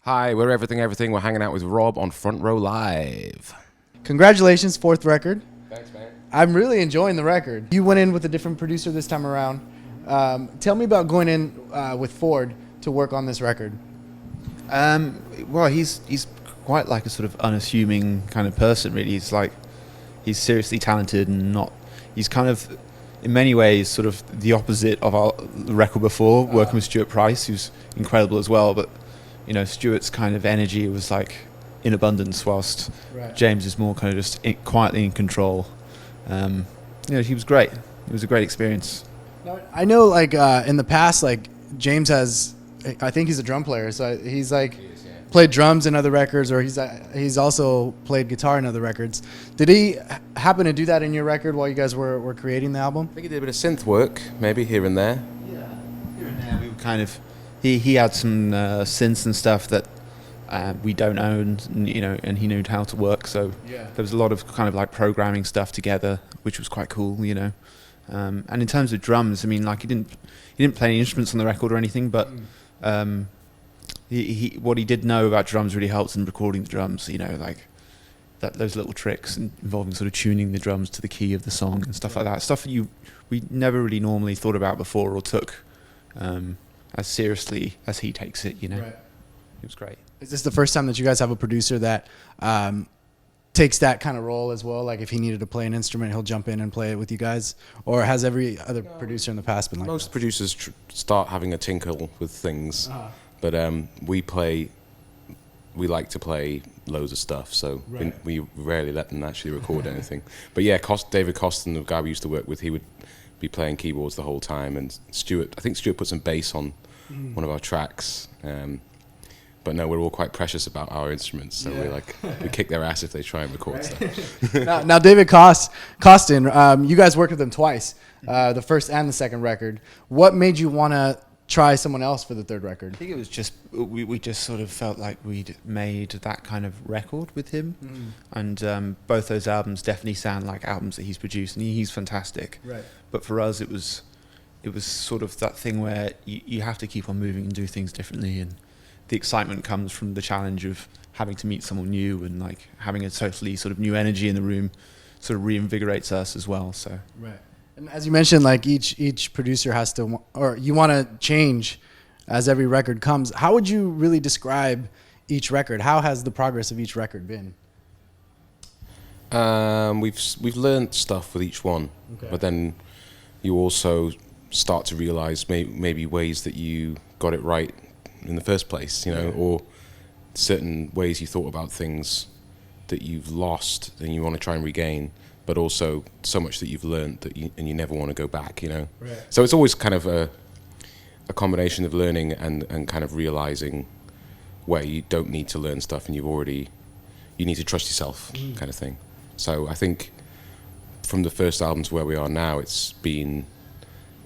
Hi, we're Everything. We're hanging out with Rob on Front Row Live. Congratulations, 4th record. Thanks, man. I'm really enjoying the record. You went in with a different producer this time around. Tell me about going in with Ford to work on this record. Well, he's quite like a sort of unassuming kind of person, really. He's seriously talented and not. He's kind of, in many ways, sort of the opposite of the record before, working with Stuart Price, who's incredible as well. But Stuart's kind of energy was like in abundance, whilst James is more kind of just quietly in control. He was great. It was a great experience. Now, I know, in the past, James has, I think he's a drum player, so he's played drums in other records, or he's also played guitar in other records. Did he happen to do that in your record while you guys were creating the album? I think he did a bit of synth work, maybe here and there. Yeah, here and there. We were kind of. He had some synths and stuff that we don't own, and he knew how to work. So there was a lot of kind of like programming stuff together, which was quite cool, And in terms of drums, I mean, he didn't play any instruments on the record or anything, but what he did know about drums really helped in recording the drums. Those little tricks involving sort of tuning the drums to the key of the song and stuff like that. Stuff that we never really normally thought about before or took as seriously as he takes it. Right. It was great. Is this the first time that you guys have a producer that takes that kind of role as well? Like if he needed to play an instrument, he'll jump in and play it with you guys? Or has every other producer in the past been like Most that? producers start having a tinkle with things, but we like to play loads of stuff, so we rarely let them actually record anything. But yeah, David Costin, the guy we used to work with, he would be playing keyboards the whole time, and I think Stuart put some bass on one of our tracks. But no, we're all quite precious about our instruments, so we kick their ass if they try and record stuff. now, David Costin, you guys worked with him twice, the first and the second record. What made you want to try someone else for the third record? I think it was just we just sort of felt like we'd made that kind of record with him, and both those albums definitely sound like albums that he's produced, and he's fantastic. Right. But for us, it was sort of that thing where you have to keep on moving and do things differently, and the excitement comes from the challenge of having to meet someone new and having a totally sort of new energy in the room, sort of reinvigorates us as well. So right. And as you mentioned, each producer has to, or you want to change as every record comes. How would you really describe each record? How has the progress of each record been? We've learned stuff with each one, but then you also start to realize maybe ways that you got it right in the first place, or certain ways you thought about things that you've lost and you want to try and regain, but also so much that you've learned that you never want to go back, Right. So it's always kind of a combination of learning and kind of realizing where you don't need to learn stuff and you need to trust yourself, kind of thing. So I think from the first album to where we are now, it's been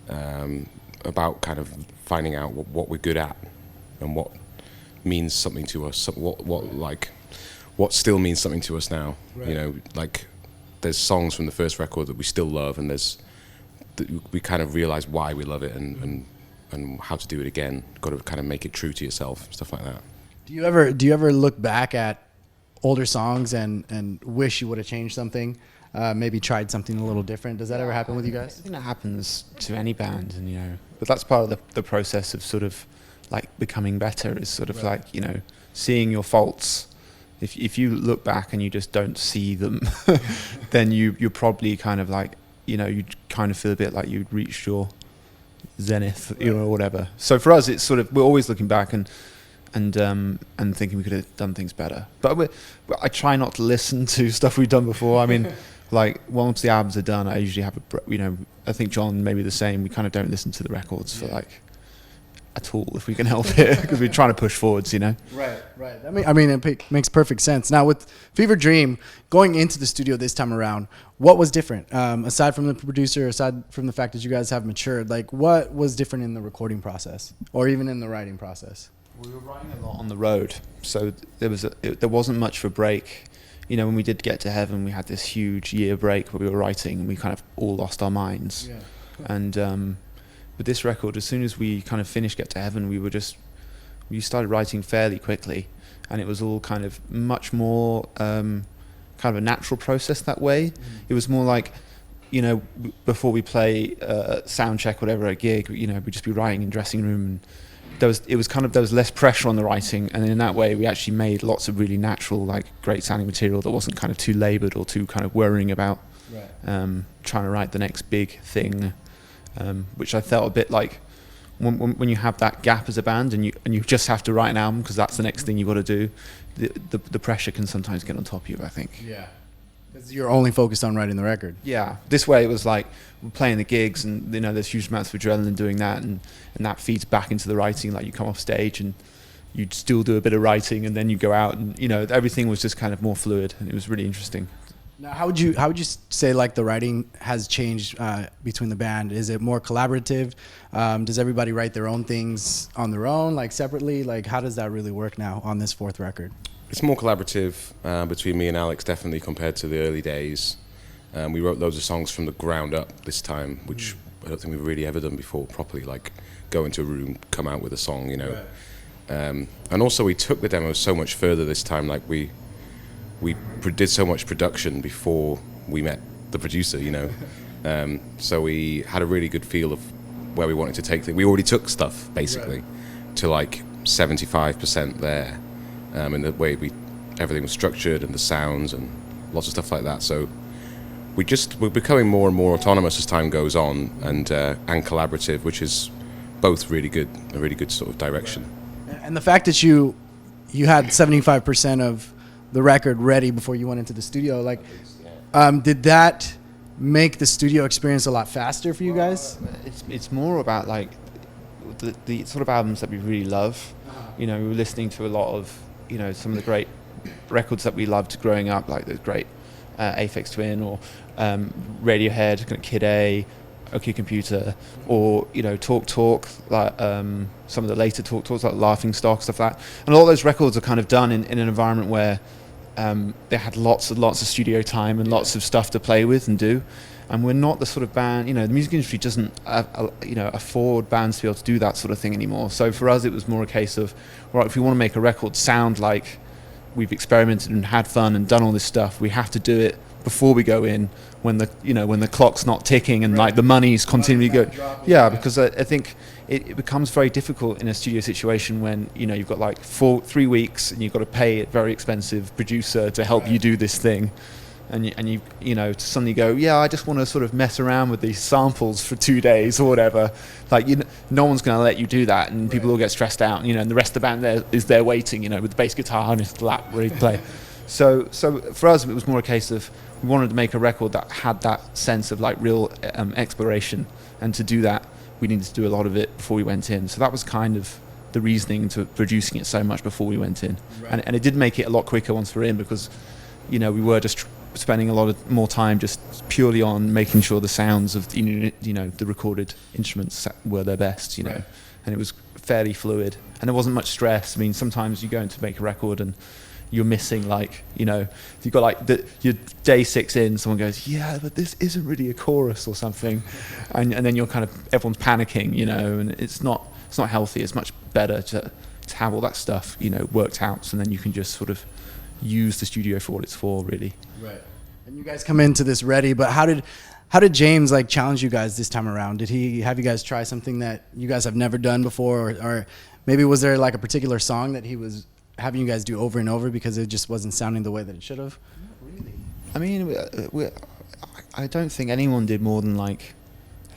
about kind of finding out what we're good at and what means something to us, what still means something to us now. Right. There's songs from the first record that we still love, and we kind of realize why we love it and how to do it again. Got to kind of make it true to yourself, stuff like that. Do you ever look back at older songs and wish you would have changed something? Maybe tried something a little different. Does that ever happen with you guys? I think that happens to any band, and but that's part of the process of sort of becoming better, is sort of seeing your faults. If you look back and you just don't see them, then you're probably kind of you kind of feel a bit like you'd reached your zenith, or whatever. So for us, it's sort of, we're always looking back and thinking we could have done things better. But I try not to listen to stuff we've done before. I mean, once the albums are done, I usually have I think John may be the same. We kind of don't listen to the records for at all, if we can help it, because we're trying to push forwards, Right. I mean, it makes perfect sense. Now, with Fever Dream, going into the studio this time around, what was different? Aside from the producer, aside from the fact that you guys have matured, what was different in the recording process, or even in the writing process? We were writing a lot on the road, so there wasn't much of a break. When we did Get to Heaven, we had this huge year break where we were writing, and we kind of all lost our minds. Yeah. And with this record, as soon as we kind of finished Get to Heaven, we were just you started writing fairly quickly, and it was all kind of much more kind of a natural process that way. It was more like, you know, before we play sound check, whatever, a gig, you know, we'd just be writing in dressing room, and there was less pressure on the writing, and in that way we actually made lots of really natural, like, great sounding material that wasn't kind of too laboured or too kind of worrying about trying to write the next big thing, which I felt a bit like when you have that gap as a band and you just have to write an album because that's the next thing you've got to do, the pressure can sometimes get on top of you, I think. Yeah. Because you're only focused on writing the record. Yeah. This way it was like we're playing the gigs, and, you know, there's huge amounts of adrenaline doing that, and that feeds back into the writing. Like, you come off stage and you still do a bit of writing, and then you go out, and, you know, everything was just kind of more fluid, and it was really interesting. Now, how would you say, like, the writing has changed between the band? Is it more collaborative? Does everybody write their own things on their own, like, separately? Like, how does that really work now on this fourth record? It's more collaborative between me and Alex, definitely, compared to the early days. We wrote loads of songs from the ground up this time, which I don't think we've really ever done before properly, like go into a room, come out with a song, you know. Right. And also we took the demos so much further this time, like we did so much production before we met the producer, you know. So we had a really good feel of where we wanted to take things. We already took stuff, basically, to like 75% there. In the way everything was structured, and the sounds and lots of stuff like that. So we're becoming more and more autonomous as time goes on, and collaborative, which is both really good, a really good sort of direction. And the fact that you had 75% of the record ready before you went into the studio, like, did that make the studio experience a lot faster for you guys? It's more about, like, the sort of albums that we really love. You know, we were listening to a lot of, you know, some of the great records that we loved growing up, like the great Aphex Twin, or Radiohead, kind of Kid A, OK Computer, or, you know, Talk, like some of the later Talks, like Laughing Stock, stuff like that. And all those records are kind of done in an environment where they had lots and lots of studio time and lots of stuff to play with and do. And we're not the sort of band, you know, the music industry doesn't, you know, afford bands to be able to do that sort of thing anymore. So for us, it was more a case of, right, if we want to make a record sound like we've experimented and had fun and done all this stuff, we have to do it before we go in, when the clock's not ticking and like the money's continually going. Yeah, because I think it becomes very difficult in a studio situation when, you know, you've got like 3 weeks and you've got to pay a very expensive producer to help you do this thing. And you know, to suddenly go, yeah, I just want to sort of mess around with these samples for 2 days or whatever. Like, no one's going to let you do that, and people will get stressed out. You know, and the rest of the band is there waiting, you know, with the bass guitar on his lap ready to play. So for us, it was more a case of we wanted to make a record that had that sense of like real exploration, and to do that, we needed to do a lot of it before we went in. So that was kind of the reasoning to producing it so much before we went in, and it did make it a lot quicker once we're in, because, you know, we were just spending a lot of more time just purely on making sure the sounds of, you know, the recorded instruments were their best, you know, and it was fairly fluid, and there wasn't much stress. I mean, sometimes you go in to make a record and you're missing, like, you know, you've got like your day 6 in, someone goes, yeah, but this isn't really a chorus or something, and then you're kind of, everyone's panicking, you know, and it's not healthy. It's much better to have all that stuff, you know, worked out, so then you can just sort of use the studio for what it's for, really. Right. And you guys come into this ready, but how did James like challenge you guys this time around? Did he have you guys try something that you guys have never done before, or maybe was there like a particular song that he was having you guys do over and over because it just wasn't sounding the way that it should have? Not really. I mean, I don't think anyone did more than like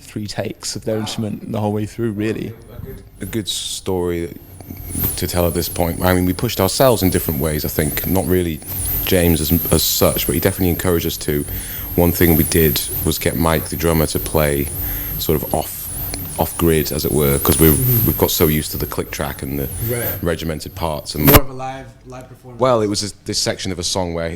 3 takes of their instrument the whole way through, really. A good story to tell at this point. I mean, we pushed ourselves in different ways, I think. Not really James as such, but he definitely encouraged us to. One thing we did was get Mike, the drummer, to play sort of off grid, as it were, because we've got so used to the click track and the regimented parts. And more of a live performance. Well, it was this section of a song where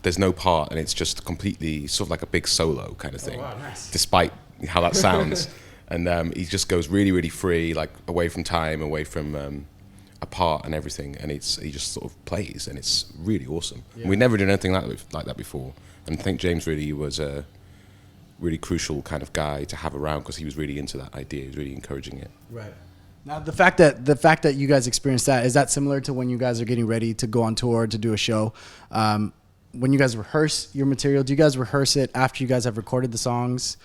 there's no part, and it's just completely sort of like a big solo kind of thing. Oh, wow, nice. Despite how that sounds. And he just goes really, really free, like away from time, away from a part and everything, and he just sort of plays, and it's really awesome. Yeah. We never did anything like that before, and I think James really was a really crucial kind of guy to have around, because he was really into that idea. He was really encouraging it. Right. Now, the fact that you guys experienced that, is that similar to when you guys are getting ready to go on tour to do a show? When you guys rehearse your material, do you guys rehearse it after you guys have recorded the songs?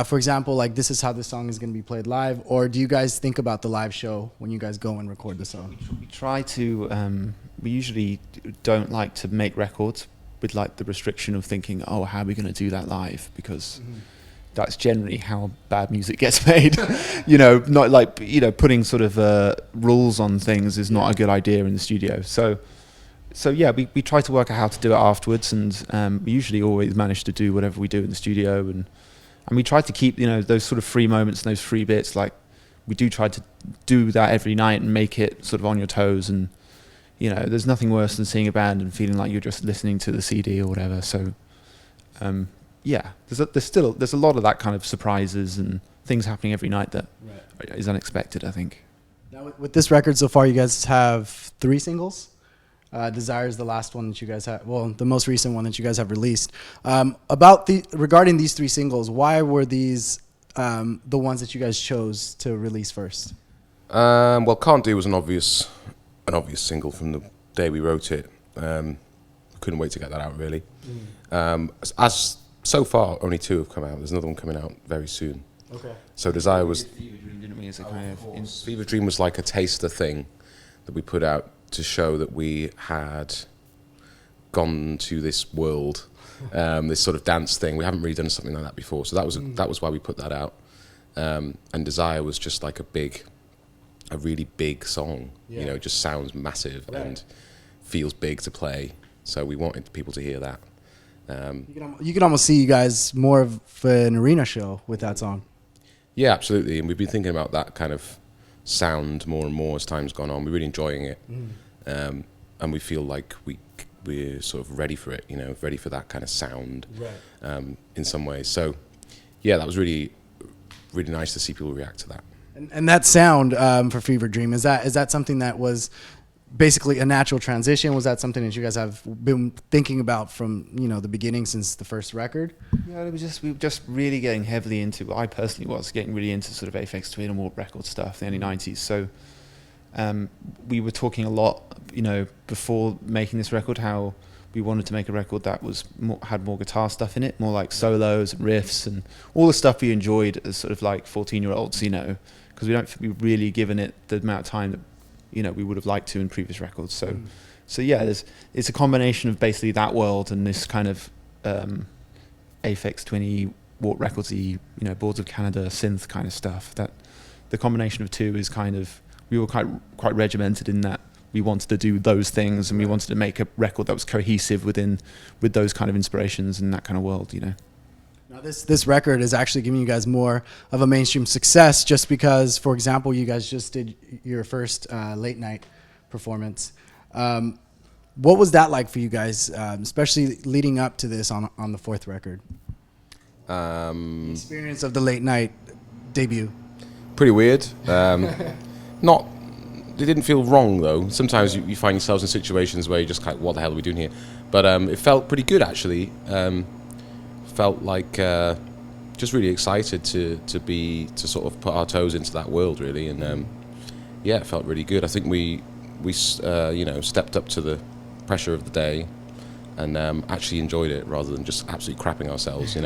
For example, like this is how this song is going to be played live, or do you guys think about the live show when you guys go and record the song? We try to. We usually don't like to make records with like the restriction of thinking, oh, how are we going to do that live? Because that's generally how bad music gets made. Not like putting sort of rules on things is not a good idea in the studio. So yeah, we try to work out how to do it afterwards, and we usually always manage to do whatever we do in the studio, and we try to keep those sort of free moments and those free bits. Like we do try to do that every night and make it sort of on your toes, and there's nothing worse than seeing a band and feeling like you're just listening to the CD or whatever. So yeah, there's a lot of that kind of surprises and things happening every night that is unexpected, I think. Now with this record so far, you guys have 3 singles. Desire is the last one that you guys have. Well, the most recent one that you guys have released. Regarding these 3 singles, why were these the ones that you guys chose to release first? Well, Can't Do was an obvious single from the day we wrote it. Couldn't wait to get that out, really. As so far, only 2 have come out. There's another one coming out very soon. Okay. So Desire was... Fever Dream, didn't we, as a kind of... Fever Dream was like a taster thing that we put out to show that we had gone to this world, this sort of dance thing. We haven't really done something like that before, so that was why we put that out. And Desire was just like a really big song. Just sounds massive and feels big to play. So we wanted people to hear that. You can almost see you guys more of an arena show with that song. Yeah, absolutely. And we've been thinking about that kind of sound more and more as time's gone on. We're really enjoying it, and we feel like we're sort of ready for it. Ready for that kind of sound, in some ways. So, yeah, that was really, really nice to see people react to that. And that sound for Fever Dream, is that something that was basically a natural transition? Was that something that you guys have been thinking about from the beginning since the first record? Yeah, we were just really getting heavily into. I personally was getting really into sort of Aphex Twin and Warp Record stuff in the early '90s. So we were talking a lot, before making this record, how we wanted to make a record that was had more guitar stuff in it, more like solos and riffs and all the stuff we enjoyed as sort of like 14-year-olds, because we don't think we've really given it the amount of time that we would have liked to in previous records. So yeah, it's a combination of basically that world and this kind of Aphex Twin, Warp Records-y, Boards of Canada synth kind of stuff. That the combination of 2 is kind of, we were quite regimented in that we wanted to do those things, and we wanted to make a record that was cohesive with those kind of inspirations and that kind of world. Now this record is actually giving you guys more of a mainstream success, just because, for example, you guys just did your first late night performance. What was that like for you guys, especially leading up to this on the 4th record? The experience of the late night debut. Pretty weird. It didn't feel wrong though. Sometimes you find yourselves in situations where you're just like, what the hell are we doing here? But it felt pretty good actually. Felt like just really excited to sort of put our toes into that world really, and yeah, it felt really good. I think we stepped up to the pressure of the day and actually enjoyed it rather than just absolutely crapping ourselves.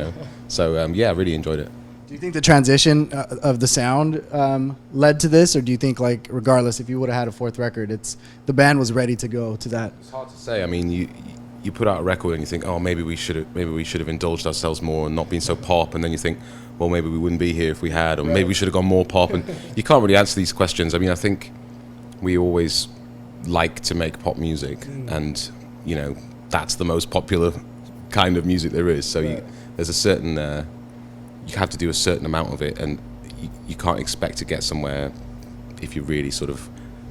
So yeah, really enjoyed it. Do you think the transition of the sound led to this, or do you think, like, regardless, if you would have had a 4th record, the band was ready to go to that? It's hard to say. I mean, you put out a record and you think, oh, maybe we should have indulged ourselves more and not been so pop, and then you think, well, maybe we wouldn't be here if we had, or maybe we should have gone more pop. And you can't really answer these questions. I mean, I think we always like to make pop music, and that's the most popular kind of music there is. So there's a certain you have to do a certain amount of it, and you can't expect to get somewhere if you're really sort of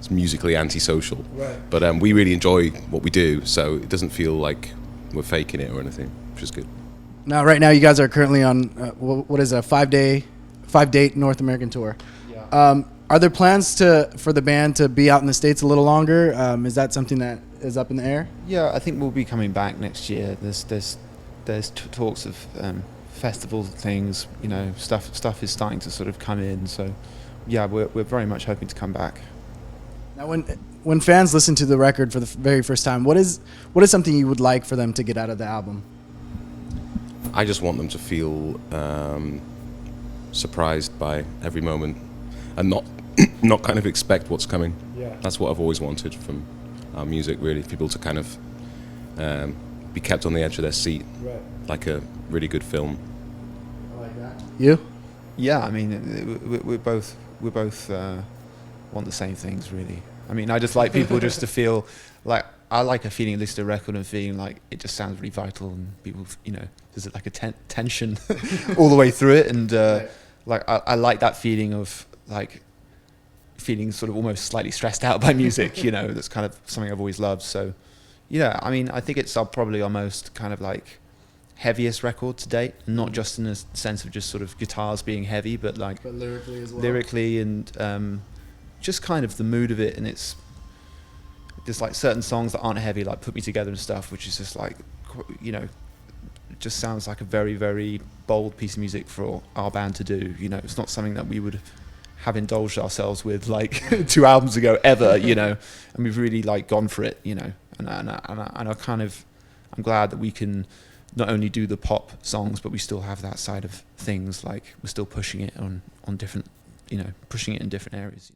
musically antisocial. Right. But we really enjoy what we do, so it doesn't feel like we're faking it or anything, which is good. Now, right now, you guys are currently on what is it, a 5-date North American tour. Yeah. Are there plans for the band to be out in the States a little longer? Is that something that is up in the air? Yeah, I think we'll be coming back next year. There's talks of festivals and things. Stuff is starting to sort of come in. So yeah, we're very much hoping to come back. Now, when fans listen to the record for the very first time, what is something you would like for them to get out of the album? I just want them to feel surprised by every moment, and not kind of expect what's coming. Yeah. That's what I've always wanted from our music, really. People to kind of be kept on the edge of their seat, Right. like a really good film. I like that. You? Yeah, I mean, we both want the same things, really. I mean, I just like people just to feel like, I like a feeling, listen to a record and feeling like it just sounds really vital, and people, you know, there's like a tension all the way through it, and like I like that feeling of like feeling sort of almost slightly stressed out by music, you know. That's kind of something I've always loved. So yeah, I mean, I think it's probably our most kind of like heaviest record to date, not just in a sense of just sort of guitars being heavy, but like lyrically as well. Lyrically and just kind of the mood of it. And it's there's like certain songs that aren't heavy, like Put Me Together and stuff, which is just like, you know, it just sounds like a very, very bold piece of music for our band to do. You know, it's not something that we would have indulged ourselves with like 2 albums ago ever, you know, and we've really like gone for it, you know, and I kind of, I'm glad that we can not only do the pop songs, but we still have that side of things, like we're still pushing it on different, you know, pushing it in different areas.